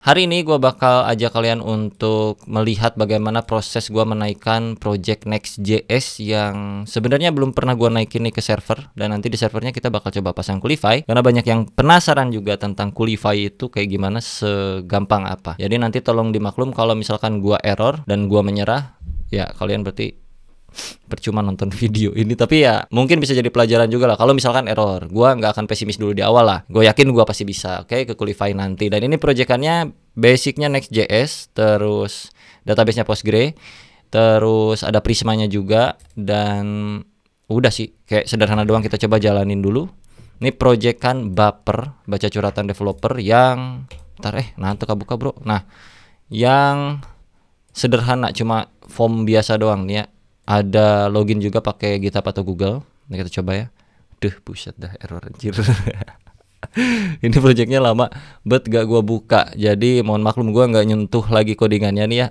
Hari ini gue bakal ajak kalian untuk melihat bagaimana proses gue menaikkan project Next.js yang sebenarnya belum pernah gue naikin nih ke server. Dan nanti di servernya kita bakal coba pasang Qlify, karena banyak yang penasaran juga tentang Qlify itu kayak gimana, segampang apa. Jadi nanti tolong dimaklum kalau misalkan gue error dan gue menyerah, ya kalian berarti percuma nonton video ini. Tapi ya mungkin bisa jadi pelajaran juga lah. Kalau misalkan error, gue nggak akan pesimis dulu di awal lah. Gue yakin gue pasti bisa, oke, ke Qlify nanti. Dan ini proyekannya basicnya Next.js, terus databasenya Postgre, terus ada Prismanya juga, dan udah sih kayak sederhana doang. Kita coba jalanin dulu. Ini proyekan Baper, baca curhatan developer yang nanti kebuka bro. Nah, yang sederhana, cuma form biasa doang nih ya. Ada login juga pakai GitHub atau Google. Nah, kita coba ya. Buset dah, error anjir. Ini projectnya lama bet gak gua buka. Jadi mohon maklum, gua nggak nyentuh lagi codingannya nih ya.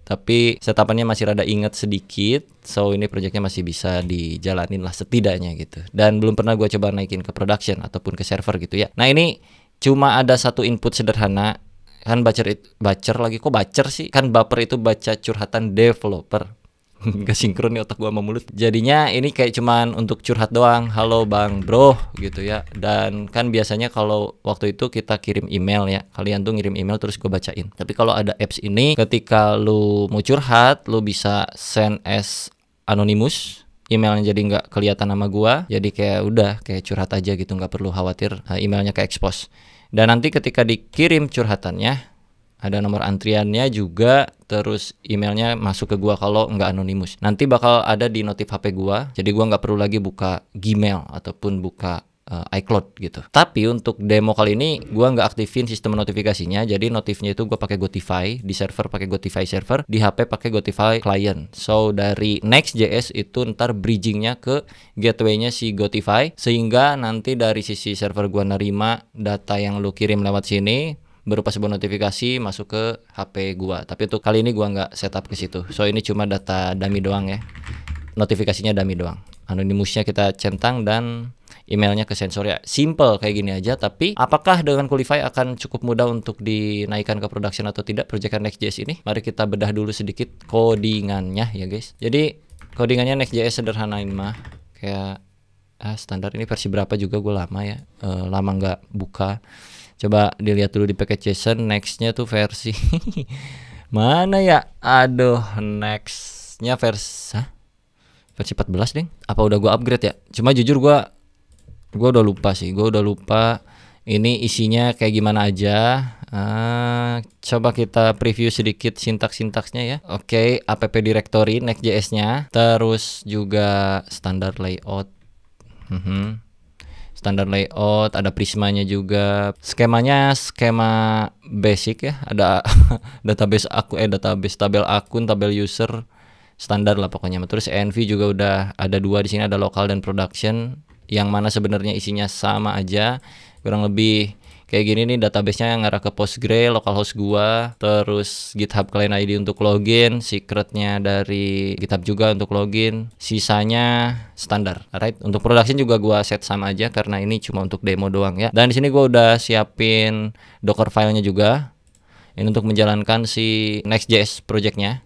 Tapi setapannya masih rada inget sedikit. So ini projectnya masih bisa dijalanin lah setidaknya gitu. Dan belum pernah gua coba naikin ke production ataupun ke server gitu ya. Nah, ini cuma ada satu input sederhana. Kan bacer lagi, kok bacer sih? Kan Baper itu baca curhatan developer. Gak sinkron nih otak gua sama mulut. Jadinya ini kayak cuman untuk curhat doang. Halo bang bro gitu ya. Dan kan biasanya kalau waktu itu kita kirim email ya, kalian tuh ngirim email terus gue bacain. Tapi kalau ada apps ini, ketika lu mau curhat, lu bisa send as anonymous, emailnya jadi nggak kelihatan nama gua. Jadi kayak udah kayak curhat aja gitu, nggak perlu khawatir emailnya ke expose. Dan nanti ketika dikirim curhatannya, ada nomor antriannya juga, terus emailnya masuk ke gua kalau nggak anonimus. Nanti bakal ada di notif HP gua, jadi gua nggak perlu lagi buka Gmail ataupun buka iCloud gitu. Tapi untuk demo kali ini gua nggak aktifin sistem notifikasinya, jadi notifnya itu gua pakai Gotify, di server pakai Gotify server, di HP pakai Gotify client. So dari Next.js itu ntar bridgingnya ke gateway-nya si Gotify, sehingga nanti dari sisi server gua nerima data yang lu kirim lewat sini berupa sebuah notifikasi masuk ke HP gua. Tapi untuk kali ini gua nggak setup ke situ. So ini cuma data dummy doang ya. Notifikasinya dummy doang. Anonymousnya kita centang dan emailnya ke sensor ya. Simple kayak gini aja. Tapi apakah dengan Qlify akan cukup mudah untuk dinaikkan ke production atau tidak proyekan Next.js ini? Mari kita bedah dulu sedikit codingannya ya guys. Jadi codingannya Next.js sederhana ini mah. Kayak standar, ini versi berapa juga gue lama ya. Lama nggak buka. Coba dilihat dulu di package.json, nextnya tuh versi mana ya? Aduh, nextnya versi 14 deh. Apa udah gua upgrade ya? Cuma jujur gua udah lupa sih. Gua udah lupa ini isinya kayak gimana aja. Coba kita preview sedikit sintaks-sintaksnya ya. Oke, app directory Next.js-nya, terus juga standar layout. Standar layout, ada prismanya juga. Skemanya skema basic ya. Ada database tabel akun, tabel user, standar lah pokoknya. Terus env juga udah ada 2 di sini, ada lokal dan production, yang mana sebenarnya isinya sama aja. Kurang lebih kayak gini nih, database-nya yang ngarah ke Postgre, localhost gua, terus GitHub client ID untuk login, secretnya dari GitHub juga untuk login, sisanya standar. Alright, untuk production juga gua set sama aja karena ini cuma untuk demo doang ya. Dan di sini gua udah siapin Docker filenya juga. Ini untuk menjalankan si Next.js projectnya.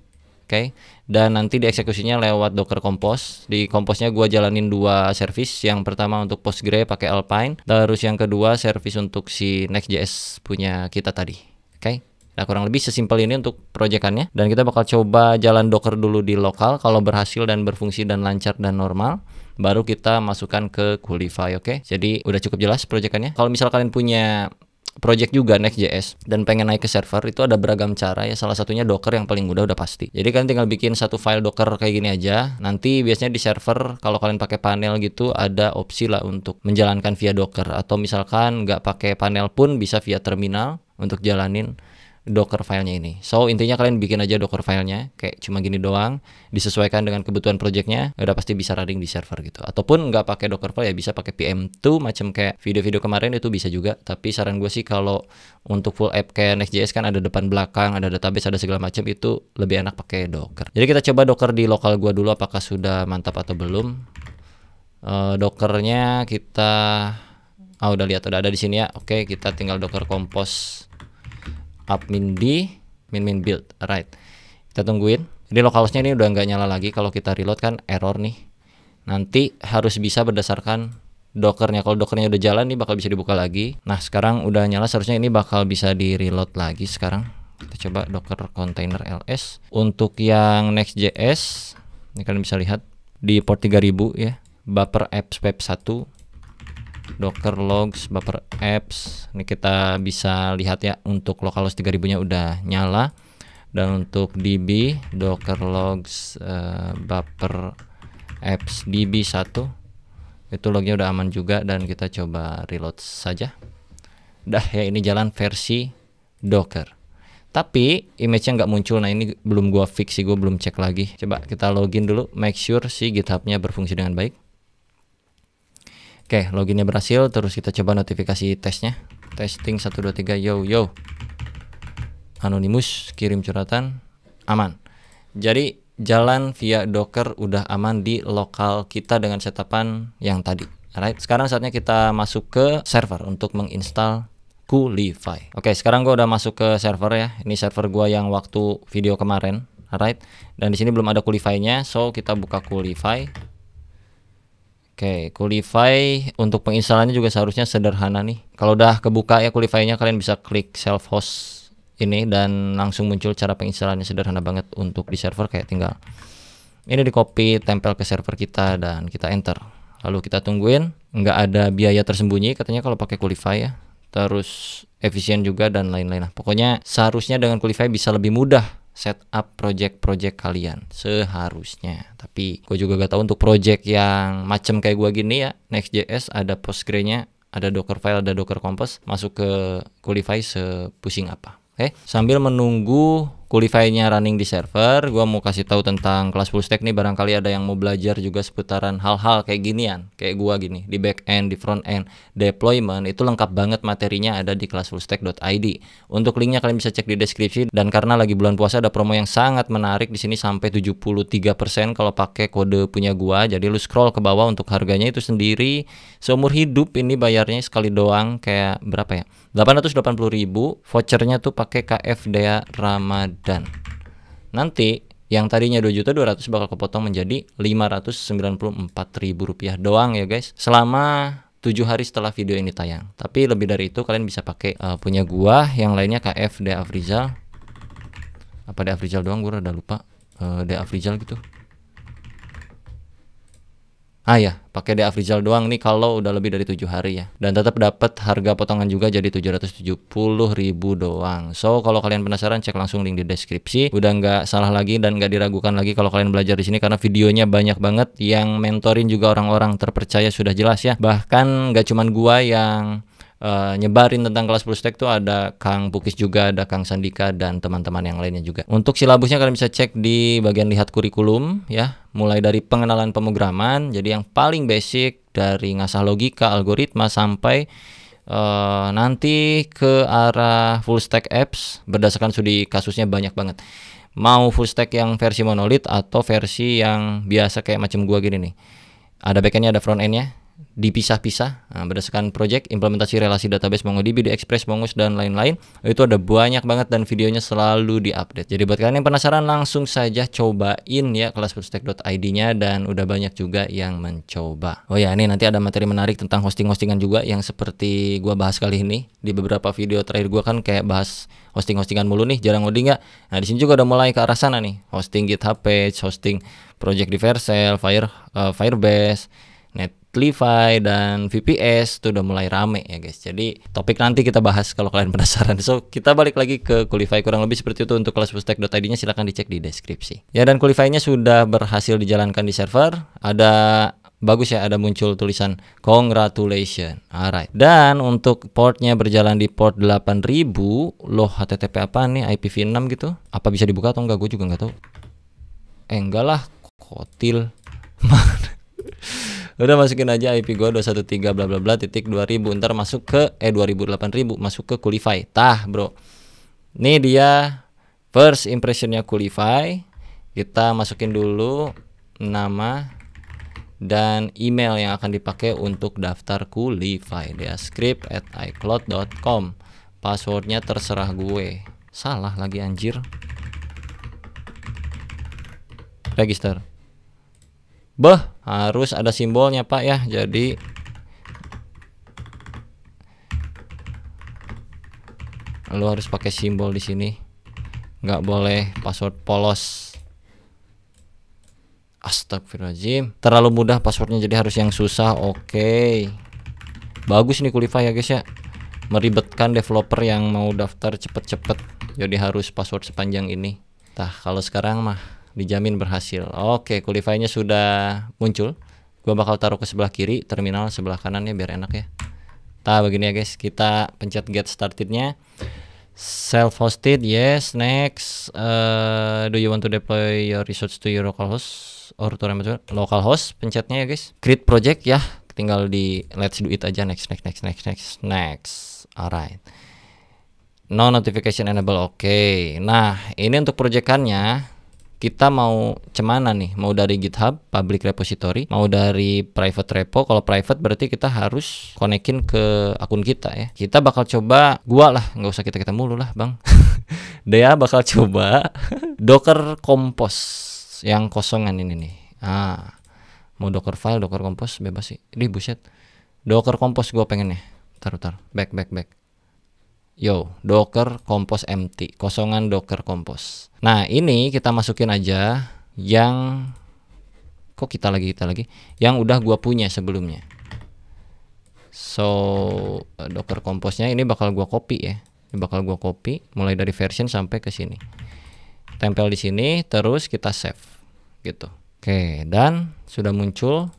Oke. Dan nanti dieksekusinya lewat Docker Compose. Di Compose-nya gua jalanin 2 service. Yang pertama untuk Postgre pakai Alpine, terus yang kedua service untuk si Next.js punya kita tadi. Oke. Nah, kurang lebih sesimpel ini untuk proyekannya. Dan kita bakal coba jalan Docker dulu di lokal. Kalau berhasil dan berfungsi dan lancar dan normal, baru kita masukkan ke Qlify. Oke. Jadi udah cukup jelas proyekannya. Kalau misal kalian punya project juga Next.js dan pengen naik ke server, itu ada beragam cara ya. Salah satunya Docker yang paling mudah udah pasti. Jadi kalian tinggal bikin satu file Docker kayak gini aja. Nanti biasanya di server kalau kalian pakai panel gitu ada opsi lah untuk menjalankan via Docker, atau misalkan nggak pakai panel pun bisa via terminal untuk jalanin Docker filenya ini. So intinya kalian bikin aja Docker filenya kayak cuma gini doang, disesuaikan dengan kebutuhan projectnya, udah pasti bisa running di server gitu. Ataupun nggak pakai Docker file ya bisa pakai PM2 macam kayak video-video kemarin, itu bisa juga. Tapi saran gue sih kalau untuk full app kayak Next.js kan ada depan belakang, ada database, ada segala macam, itu lebih enak pakai Docker. Jadi kita coba Docker di lokal gua dulu apakah sudah mantap atau belum. Dockernya kita udah lihat, udah ada di sini ya. Oke, kita tinggal Docker Compose admin d min build. Alright, kita tungguin. Jadi localhost-nya ini udah nggak nyala lagi. Kalau kita reload kan error nih. Nanti harus bisa berdasarkan Dockernya. Kalau Dockernya udah jalan nih bakal bisa dibuka lagi. Nah sekarang udah nyala, seharusnya ini bakal bisa di reload lagi. Sekarang kita coba Docker container ls. Untuk yang Next.js ini kalian bisa lihat di port 3000 ya, buffer apps web 1, docker logs buffer apps. Ini kita bisa lihat ya, untuk localhost 3000 nya udah nyala. Dan untuk db docker logs buffer apps db1 itu lognya udah aman juga. Dan kita coba reload saja. Dah ya, ini jalan versi Docker. Tapi image-nya nggak muncul. Nah ini belum gua fix sih, gua belum cek lagi. Coba kita login dulu, make sure si GitHub-nya berfungsi dengan baik. Oke, loginnya berhasil. Terus kita coba notifikasi tesnya. Testing 1 2 3 yo. Anonymous kirim curhatan, aman. Jadi jalan via Docker udah aman di lokal kita dengan setapan yang tadi. Alright, sekarang saatnya kita masuk ke server untuk menginstal Qlify. Oke, sekarang gua udah masuk ke server ya. Ini server gua yang waktu video kemarin. Alright, dan di sini belum ada Qlify-nya, so kita buka Qlify. Oke, Qlify untuk penginstalannya juga seharusnya sederhana nih. Kalau udah kebuka ya Qlify-nya, kalian bisa klik self host ini dan langsung muncul cara penginstalannya. Sederhana banget untuk di server, kayak tinggal ini di copy, tempel ke server kita dan kita enter. Lalu kita tungguin. Nggak ada biaya tersembunyi katanya kalau pakai Qlify ya. Terus efisien juga dan lain-lain. Nah, pokoknya seharusnya dengan Qlify bisa lebih mudah setup project kalian seharusnya. Tapi gue juga gak tahu untuk project yang macam kayak gue gini ya, Next.js ada Postgre-nya, ada Dockerfile, ada Docker Compose, masuk ke Qlify sepusing apa. Oke, sambil menunggu Qlify-nya running di server, gua mau kasih tahu tentang kelas full stack nih. Barangkali ada yang mau belajar juga seputaran hal-hal kayak ginian, kayak gua gini, di back end, di front end, deployment, itu lengkap banget materinya ada di kelasfullstack.id. Untuk linknya kalian bisa cek di deskripsi. Dan karena lagi bulan puasa ada promo yang sangat menarik di sini sampai 73% kalau pakai kode punya gua. Jadi lu scroll ke bawah, untuk harganya itu sendiri seumur hidup ini bayarnya sekali doang, kayak berapa ya? 880.000. Vouchernya tuh pakai KFDA Ramadan. Nanti yang tadinya 2.200.000 bakal kepotong menjadi Rp594.000 doang ya guys, selama 7 hari setelah video ini tayang. Tapi lebih dari itu kalian bisa pakai punya gua, yang lainnya KFDA Afrizal. Apa DA Afrizal doang, gua udah lupa. DA Afrizal gitu. Ya, pakai DA Afrizal doang nih kalau udah lebih dari 7 hari ya. Dan tetap dapat harga potongan juga, jadi 770.000 doang. So, kalau kalian penasaran cek langsung link di deskripsi. Udah nggak salah lagi dan nggak diragukan lagi kalau kalian belajar di sini, karena videonya banyak banget. Yang mentorin juga orang-orang terpercaya, sudah jelas ya. Bahkan nggak cuman gua yang nyebarin tentang kelas full stack tuh, ada Kang Pukis juga, ada Kang Sandika dan teman-teman yang lainnya juga. Untuk silabusnya kalian bisa cek di bagian lihat kurikulum ya, mulai dari pengenalan pemrograman, jadi yang paling basic dari ngasah logika, algoritma, sampai nanti ke arah full stack apps berdasarkan studi kasusnya banyak banget. Mau full stack yang versi monolith atau versi yang biasa kayak macam gua gini nih. Ada backendnya, ada frontendnya, dipisah-pisah berdasarkan project, implementasi relasi database MongoDB, di Express, Mongoose dan lain-lain. Itu ada banyak banget dan videonya selalu diupdate. Jadi buat kalian yang penasaran langsung saja cobain ya kelasfullstack.id-nya, dan udah banyak juga yang mencoba. Oh ya, ini nanti ada materi menarik tentang hosting-hostingan juga yang seperti gua bahas kali ini. Di beberapa video terakhir gua kan kayak bahas hosting-hostingan mulu nih, jarang ngoding nggak? Nah, di sini juga udah mulai ke arah sana nih. Hosting GitHub page, hosting project di Vercel, Firebase, Netlify dan VPS itu udah mulai rame ya guys. Jadi topik nanti kita bahas kalau kalian penasaran. So kita balik lagi ke Qlify, kurang lebih seperti itu untuk kelasfullstack.id-nya, silahkan dicek di deskripsi. Ya, dan Qlify-nya sudah berhasil dijalankan di server. Ada bagus ya, ada muncul tulisan congratulations. Alright. Dan untuk portnya berjalan di port 8000. Loh, HTTP apa nih? IPv6 gitu. Apa bisa dibuka atau enggak? Gue juga nggak tahu. Enggak lah, kotil. Udah masukin aja IP gua 213 bla bla bla titik 2000, ntar masuk ke 2008.000 masuk ke Qlify. Tah bro, ini dia first impressionnya Qlify. Kita masukin dulu nama dan email yang akan dipakai untuk daftar Qlify, deascript@icloud.com. Passwordnya terserah gue. Salah lagi anjir. Register. Bah, harus ada simbolnya Pak ya. Jadi lo harus pakai simbol di sini. Nggak boleh password polos. Astagfirullahaladzim. Terlalu mudah passwordnya, jadi harus yang susah. Oke. Bagus nih Qulify ya guys ya. Meribetkan developer yang mau daftar cepet-cepet. Jadi harus password sepanjang ini. Tah, kalau sekarang mah dijamin berhasil. Oke, Qulify-nya sudah muncul. Gua bakal taruh ke sebelah kiri, terminal sebelah kanannya biar enak ya. Tah, begini ya guys. Kita pencet get started-nya. Self-hosted, yes. Next, do you want to deploy your resource to your local host or to remote local host? Pencetnya ya guys. Create project ya. Tinggal di let's do it aja. Next. Alright. No notification enable. Oke. Nah, ini untuk proyekannya kita mau cemana nih? Mau dari GitHub public repository, mau dari private repo. Kalau private berarti kita harus konekin ke akun kita ya. Kita bakal coba, gua lah, nggak usah kita mulu lah bang. Dia bakal coba Docker Compose yang kosongan ini nih. Mau Docker file, Docker Compose bebas sih. Ini buset. Docker Compose gua pengen nih. Taruh. Back. Yo, Docker Compose empty, kosongan Docker Compose. Nah, ini kita masukin aja yang kita lagi yang udah gua punya sebelumnya. So, Docker Compose-nya ini bakal gua copy ya. Ini bakal gua copy mulai dari version sampai ke sini. Tempel di sini, terus kita save gitu. Oke, dan sudah muncul.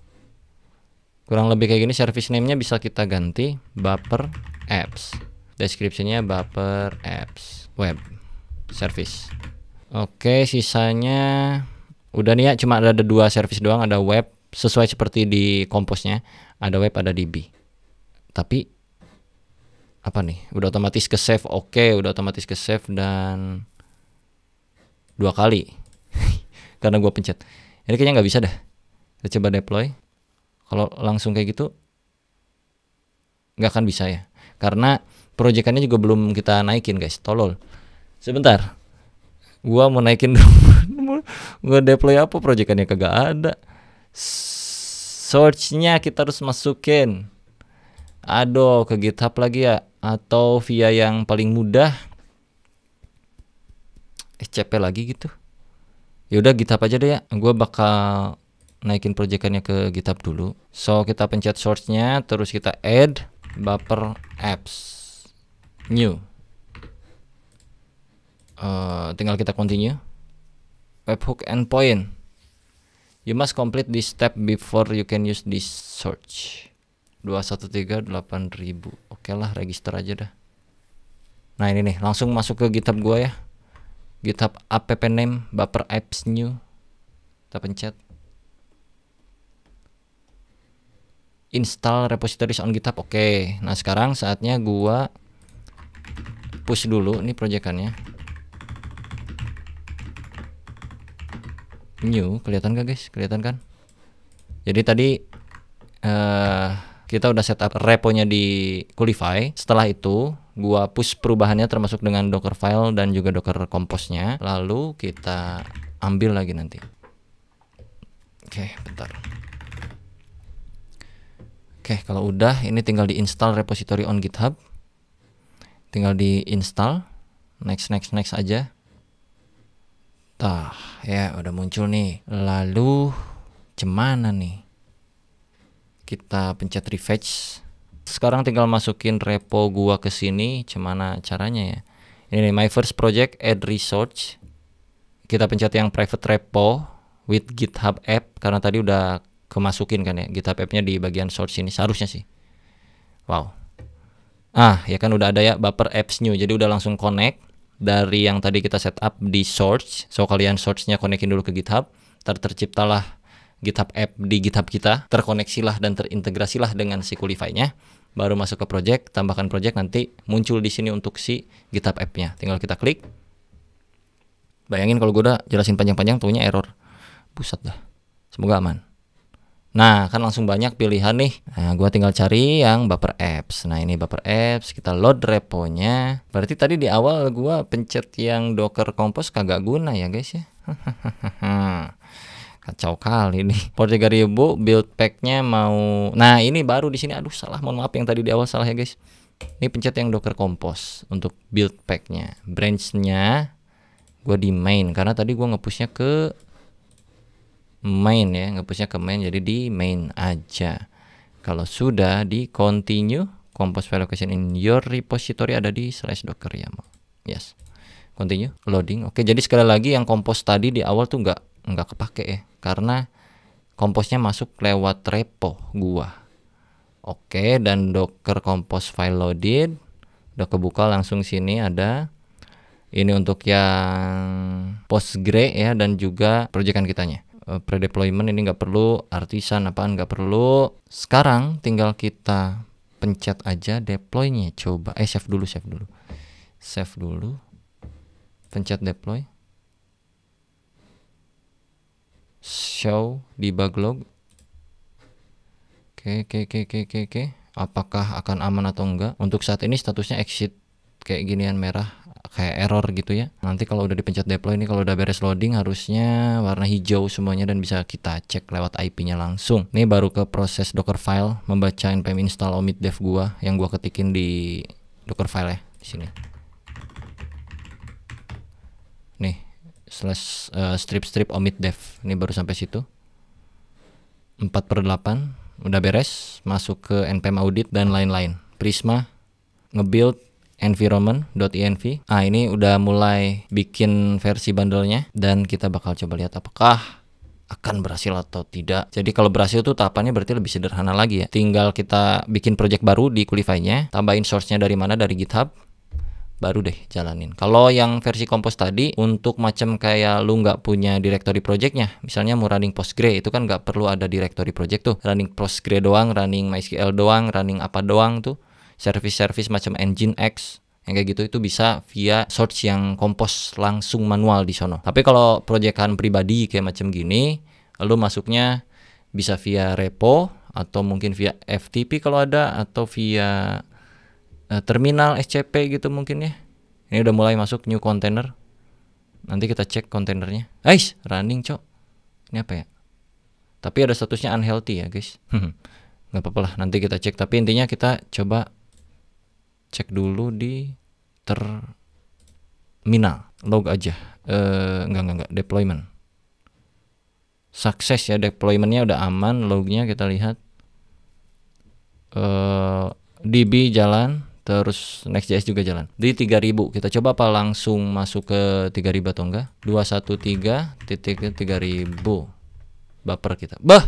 Kurang lebih kayak gini. Service name-nya bisa kita ganti Baper Apps. Deskripsinya Baper Apps Web Service. Oke, sisanya udah nih ya, cuma ada 2 service doang, ada web sesuai seperti di Compose-nya, ada web, ada DB. Tapi apa nih? Udah otomatis ke save. Oke, udah otomatis ke save dan 2 kali. Karena gua pencet. Ini kayaknya nggak bisa dah. Kita coba deploy. Kalau langsung kayak gitu nggak akan bisa ya. Karena proyekannya juga belum kita naikin guys, tolol. Sebentar, gua mau naikin dulu. Gua deploy apa, proyekannya kagak ada. Search-nya kita harus masukin. Aduh, ke GitHub lagi ya, atau via yang paling mudah SCP lagi gitu. Yaudah GitHub aja deh ya. Gua bakal naikin proyekannya ke GitHub dulu. So kita pencet source-nya, terus kita add Baper Apps new. Tinggal kita continue. Webhook endpoint. You must complete this step before you can use this search. 2138000. Oke lah, register aja dah. Nah ini nih, langsung masuk ke GitHub gua ya. GitHub app name Baper Apps new. Kita pencet. Install repositories on GitHub. Oke. Nah sekarang saatnya gua push dulu nih proyekannya. New, kelihatan gak guys? Kelihatan kan? Jadi tadi kita udah setup reponya di Qulify. Setelah itu gua push perubahannya termasuk dengan Docker file dan juga Docker Compose-nya. Lalu kita ambil lagi nanti. Oke, bentar. Oke, kalau udah ini tinggal di-install repository on GitHub. Tinggal di-install. Next aja. Tah, ya udah muncul nih. Lalu cemana nih? Kita pencet refresh. Sekarang tinggal masukin repo gua ke sini. Cemana caranya ya? Ini nih, my first project, add resource. Kita pencet yang private repo with GitHub app karena tadi udah kemasukin kan ya, GitHub app-nya di bagian source ini seharusnya sih. Wow. Ya kan udah ada ya Baper Apps new. Jadi udah langsung connect dari yang tadi kita setup di source. So kalian source-nya konekin dulu ke GitHub. Terciptalah GitHub app di GitHub kita. Terkoneksilah dan terintegrasilah dengan si Qulify-nya. Baru masuk ke project, tambahkan project, nanti muncul di sini untuk si GitHub app-nya. Tinggal kita klik. Bayangin kalau gue udah jelasin panjang-panjang, tuhnya error. Pusat dah. Semoga aman. Nah, kan langsung banyak pilihan nih. Nah, gua tinggal cari yang Buffer Apps. Nah, ini Buffer Apps, kita load reponya. Berarti tadi di awal gua pencet yang Docker Compose kagak guna ya, guys ya. Kacau kali nih. Port 3000 build pack-nya mau. Nah, ini baru di sini. Aduh, salah. Mohon maaf yang tadi di awal salah ya, guys. Ini pencet yang Docker Compose untuk build pack-nya. Branch-nya gua di main karena tadi gua nge-push-nya ke main ya, nge-pushnya ke main, jadi di main aja. Kalau sudah di continue compose file location in your repository ada di /docker ya. Yes. Continue loading. Oke, jadi sekali lagi yang compose tadi di awal tuh nggak kepake ya, karena compose-nya masuk lewat repo gua. Oke, dan docker compose file loaded. Udah kebuka langsung sini ada. Ini untuk yang Postgre ya, dan juga proyekan kitanya. Pre-deployment ini nggak perlu, artisan apaan nggak perlu. Sekarang tinggal kita pencet aja deploy-nya. Coba save dulu, pencet deploy, show debug log. Oke. Apakah akan aman atau enggak? Untuk saat ini statusnya exit kayak ginian merah, kayak error gitu ya. Nanti kalau udah dipencet deploy ini, kalau udah beres loading harusnya warna hijau semuanya dan bisa kita cek lewat IP-nya langsung. Ini baru ke proses docker file, membaca npm install omiddev gua yang gua ketikin di docker file ya di sini. Nih strip omiddev ini baru sampai situ. 4/8 udah beres, masuk ke npm audit dan lain-lain. Prisma ngebuild environment.env. Ini udah mulai bikin versi bundle-nya dan kita bakal coba lihat apakah akan berhasil atau tidak. Jadi kalau berhasil tuh tahapannya berarti lebih sederhana lagi ya. Tinggal kita bikin project baru di Qulify-nya, tambahin source-nya dari mana, dari GitHub, baru deh jalanin. Kalau yang versi Compose tadi untuk macam kayak lu nggak punya directory projectnya, misalnya mau running Postgre, itu kan nggak perlu ada directory project tuh, running Postgre doang, running MySQL doang, running apa doang tuh, service macam Nginx yang kayak gitu, itu bisa via source yang Compose langsung manual di sono. Tapi kalau proyekan pribadi kayak macam gini, lu masuknya bisa via repo atau mungkin via FTP kalau ada, atau via terminal SCP gitu mungkin ya. Ini udah mulai masuk new container. Nanti kita cek kontainernya. Running cok. Ini apa ya? Tapi ada statusnya unhealthy ya guys. Nggak apa-apa lah, nanti kita cek. Tapi intinya kita coba cek dulu di terminal. Log aja. Enggak. Deployment. Sukses ya, deploymentnya udah aman. Lognya kita lihat. DB jalan. Terus Next.js juga jalan di 3000. Kita coba apa langsung masuk ke 3000 atau enggak. 213.3000 baper kita. Dah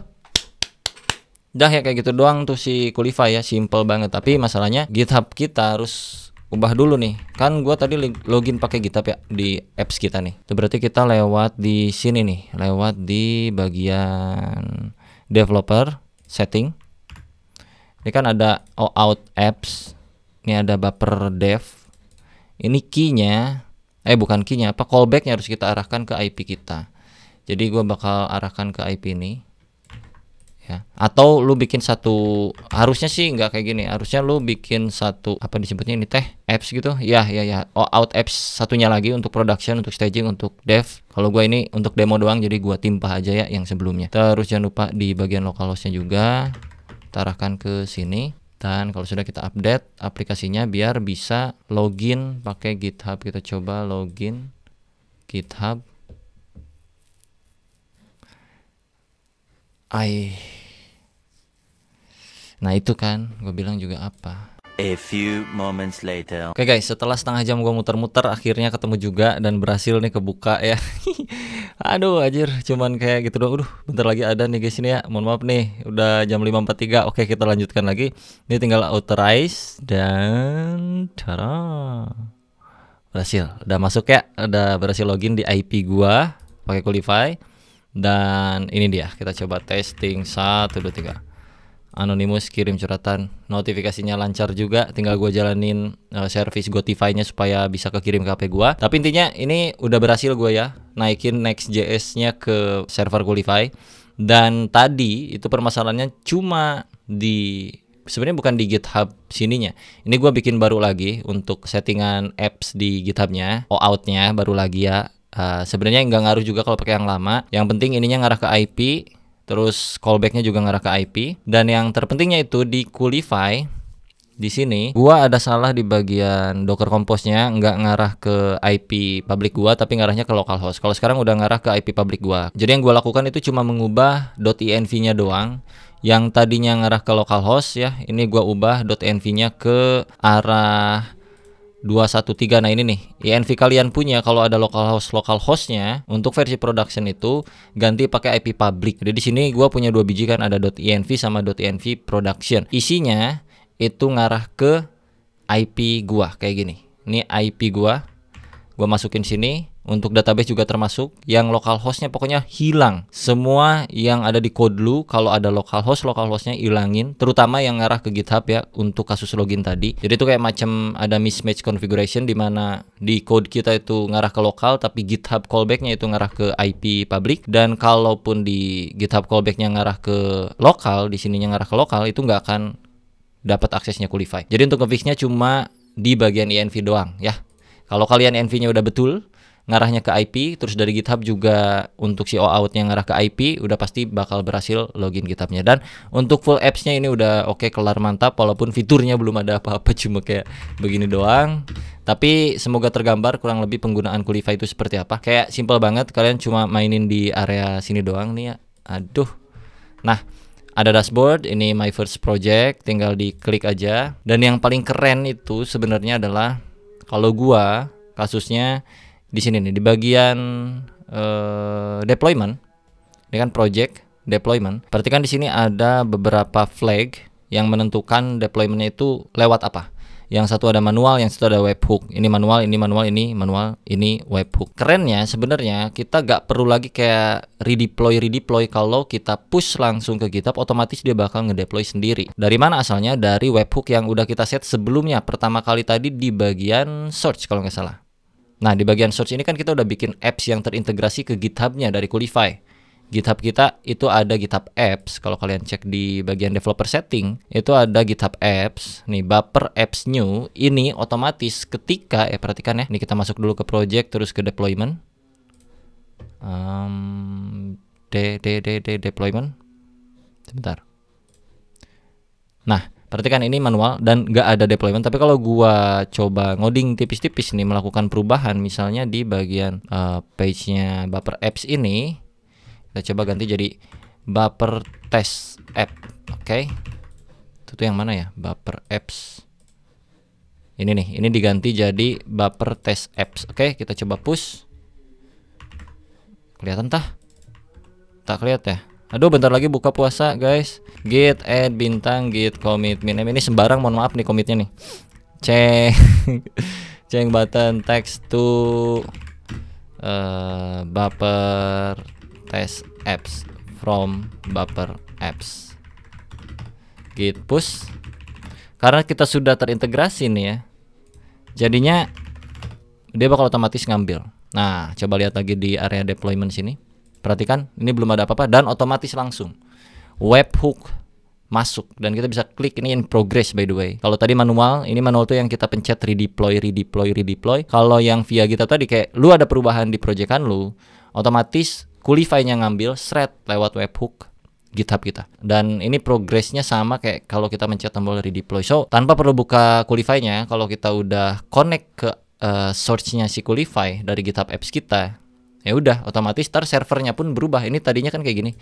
ya, kayak gitu doang tuh si Qulify ya, simple banget. Tapi masalahnya GitHub kita harus ubah dulu nih. Kan gua tadi login pakai GitHub ya di apps kita nih. Itu berarti kita lewat di sini nih, lewat di bagian developer setting. Ini kan ada out apps. Ini ada buffer dev. Ini key-nya, bukan key-nya, callback-nya harus kita arahkan ke IP kita. Jadi gue bakal arahkan ke IP ini. Ya. Atau lu bikin satu, harusnya sih nggak kayak gini. Harusnya lu bikin satu, apa disebutnya ini apps gitu. Ya. Out apps satunya lagi untuk production, untuk staging, untuk dev. Kalau gue ini untuk demo doang, jadi gue timpah aja ya yang sebelumnya. Terus jangan lupa di bagian localhost-nya juga kita arahkan ke sini. Dan kalau sudah kita update aplikasinya biar bisa login pakai GitHub. Kita coba login GitHub. Nah itu kan gue bilang juga apa. A few moments later. Oke guys, setelah setengah jam gue muter-muter akhirnya ketemu juga dan berhasil nih kebuka ya. Aduh anjir, cuman kayak gitu doang. Bentar lagi ada nih guys ini ya. Mohon maaf nih, udah jam 5.43. Oke, kita lanjutkan lagi. Ini tinggal authorize dan tada. Berhasil. Udah masuk ya. Udah berhasil login di IP gua pakai Qulify. Dan ini dia. Kita coba testing 1 2 3. Anonymous kirim curhatan, notifikasinya lancar juga, tinggal gue jalanin service Gotify-nya supaya bisa kekirim ke HP gue. Tapi intinya ini udah berhasil gue ya naikin Next.js-nya ke server Qulify. Dan tadi itu permasalahannya cuma sebenarnya bukan di GitHub sininya. Ini gue bikin baru lagi untuk settingan apps di GitHub-nya, OAuth-nya baru lagi ya. Sebenarnya nggak ngaruh juga kalau pakai yang lama. Yang penting ininya ngarah ke IP, terus callback-nya juga ngarah ke IP. Dan yang terpentingnya itu di Qlify. Di sini gua ada salah di bagian Docker Compose-nya, nggak ngarah ke IP public gua tapi ngarahnya ke localhost. Kalau sekarang udah ngarah ke IP public gua. Jadi yang gua lakukan itu cuma mengubah .env-nya doang. Yang tadinya ngarah ke localhost ya, ini gua ubah .env-nya ke arah 213. Nah ini nih, env kalian punya kalau ada localhost-nya untuk versi production itu ganti pakai IP public. Jadi di sini gua punya 2 biji kan, ada .env sama .env production. Isinya itu ngarah ke IP gua kayak gini. Ini IP gua masukin sini. Untuk database juga termasuk. Yang localhostnya pokoknya hilang. Semua yang ada di code lu kalau ada localhostnya hilangin. Terutama yang ngarah ke GitHub ya untuk kasus login tadi. Jadi itu kayak macam ada mismatch configuration di mana di code kita itu ngarah ke lokal tapi GitHub callbacknya itu ngarah ke IP public. Dan kalaupun di GitHub callbacknya ngarah ke lokal, di sininya ngarah ke lokal, itu nggak akan dapat aksesnya Qlify. Jadi untuk ngefixnya cuma di bagian env doang ya. Kalau kalian env-nya udah betul, ngarahnya ke IP, terus dari GitHub juga untuk si OAuth-nya ngarah ke IP, udah pasti bakal berhasil login GitHub-nya. Dan untuk full apps-nya ini udah oke, kelar, mantap, walaupun fiturnya belum ada apa-apa, cuma kayak begini doang. Tapi semoga tergambar kurang lebih penggunaan Qlify itu seperti apa. Kayak simple banget, kalian cuma mainin di area sini doang nih ya. Aduh. Nah, ada dashboard, ini my first project, tinggal diklik aja. Dan yang paling keren itu sebenarnya adalah kalau gua kasusnya di sini nih, di bagian deployment. Ini kan project deployment. Perhatikan di sini ada beberapa flag yang menentukan deploymentnya itu lewat apa. Yang satu ada manual, yang satu ada webhook. Ini manual, ini manual, ini manual, ini webhook. Kerennya sebenarnya kita gak perlu lagi kayak redeploy kalau kita push langsung ke GitHub, otomatis dia bakal ngedeploy sendiri. Dari mana asalnya? Dari webhook yang udah kita set sebelumnya. Pertama kali tadi di bagian search kalau nggak salah. Nah di bagian search ini kan kita udah bikin apps yang terintegrasi ke GitHub-nya dari Qlify. GitHub kita itu ada GitHub Apps. Kalau kalian cek di bagian developer setting, itu ada GitHub Apps. Nih Buffer Apps New ini otomatis ketika perhatikan ya. Nih kita masuk dulu ke project terus ke deployment. Deployment. Sebentar. Nah, perhatikan ini manual dan nggak ada deployment. Tapi kalau gua coba ngoding tipis-tipis nih melakukan perubahan, misalnya di bagian page-nya Buffer Apps ini. Kita coba ganti jadi Buffer Test App. Oke. Itu yang mana ya? Buffer Apps. Ini nih, ini diganti jadi Buffer Test Apps. Oke, kita coba push. Kelihatan tah? Tak kelihatan ya? Aduh, bentar lagi buka puasa, guys. Git add bintang git commit min. Ini sembarang, mohon maaf nih comitnya nih. Change button text to Buffer Test Apps from Buffer Apps. Git push. Karena kita sudah terintegrasi nih ya, jadinya dia bakal otomatis ngambil. Nah, coba lihat lagi di area deployment sini. Perhatikan, ini belum ada apa-apa dan otomatis langsung webhook masuk dan kita bisa klik ini in progress by the way. Kalau tadi manual, ini manual tuh yang kita pencet redeploy. Kalau yang via GitHub tadi kayak lu ada perubahan di proyekan lu, otomatis Qlify-nya ngambil thread lewat webhook GitHub kita. Dan ini progresnya sama kayak kalau kita mencet tombol redeploy. So, tanpa perlu buka Qlify-nya, kalau kita udah connect ke source-nya si Qlify dari GitHub Apps kita, ya udah otomatis tar servernya pun berubah. Ini tadinya kan kayak gini.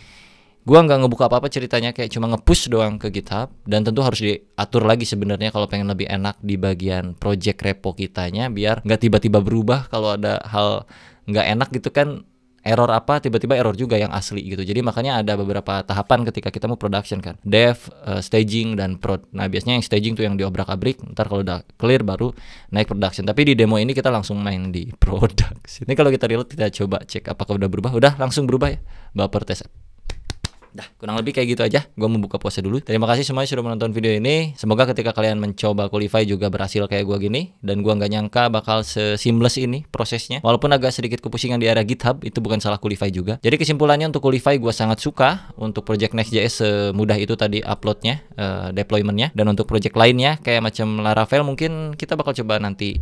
Gua nggak ngebuka apa-apa ceritanya, kayak cuma nge-push doang ke GitHub. Dan tentu harus diatur lagi sebenarnya kalau pengen lebih enak di bagian project repo kitanya, biar nggak tiba-tiba berubah kalau ada hal nggak enak gitu kan. Error apa, tiba-tiba error juga yang asli gitu. Jadi makanya ada beberapa tahapan ketika kita mau production kan. Dev, staging, dan prod. Nah biasanya yang staging tuh yang diobrak-abrik. Ntar kalau udah clear baru naik production. Tapi di demo ini kita langsung main di production. Ini kalau kita reload, kita coba cek apakah udah berubah. Udah langsung berubah ya. Buffer test. Dah, kurang lebih kayak gitu aja. Gua mau buka puasa dulu. Terima kasih semuanya sudah menonton video ini. Semoga ketika kalian mencoba Qualify juga berhasil kayak gua gini. Dan gua nggak nyangka bakal seamless ini prosesnya. Walaupun agak sedikit kepusingan di area GitHub, itu bukan salah Qualify juga. Jadi kesimpulannya untuk Qualify gua sangat suka. Untuk project Next.js semudah itu tadi uploadnya, deploymentnya. Dan untuk project lainnya kayak macam Laravel mungkin kita bakal coba nanti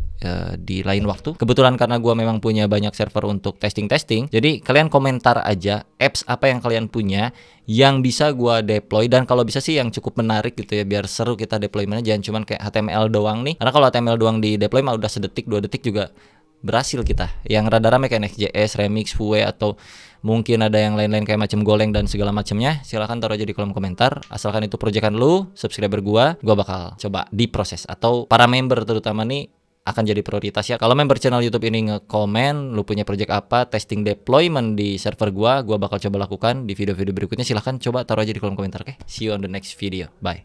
di lain waktu. Kebetulan karena gua memang punya banyak server untuk testing. Jadi kalian komentar aja apps apa yang kalian punya yang bisa gua deploy, dan kalau bisa sih yang cukup menarik gitu ya, biar seru kita deploymentnya, jangan cuman kayak HTML doang nih. Karena kalau HTML doang di deploy mah udah sedetik 2 detik juga berhasil kita. Yang rada rame kayak Next.js, Remix, Vue, atau mungkin ada yang lain-lain kayak macam Golang dan segala macamnya. Silahkan taruh aja di kolom komentar. Asalkan itu proyekan lu, subscriber gua bakal coba diproses, atau para member terutama nih akan jadi prioritas ya. Kalau member channel YouTube ini nge-komen lu punya project apa, testing deployment di server gua bakal coba lakukan di video-video berikutnya. Silahkan coba taruh aja di kolom komentar. Oke, see you on the next video. Bye.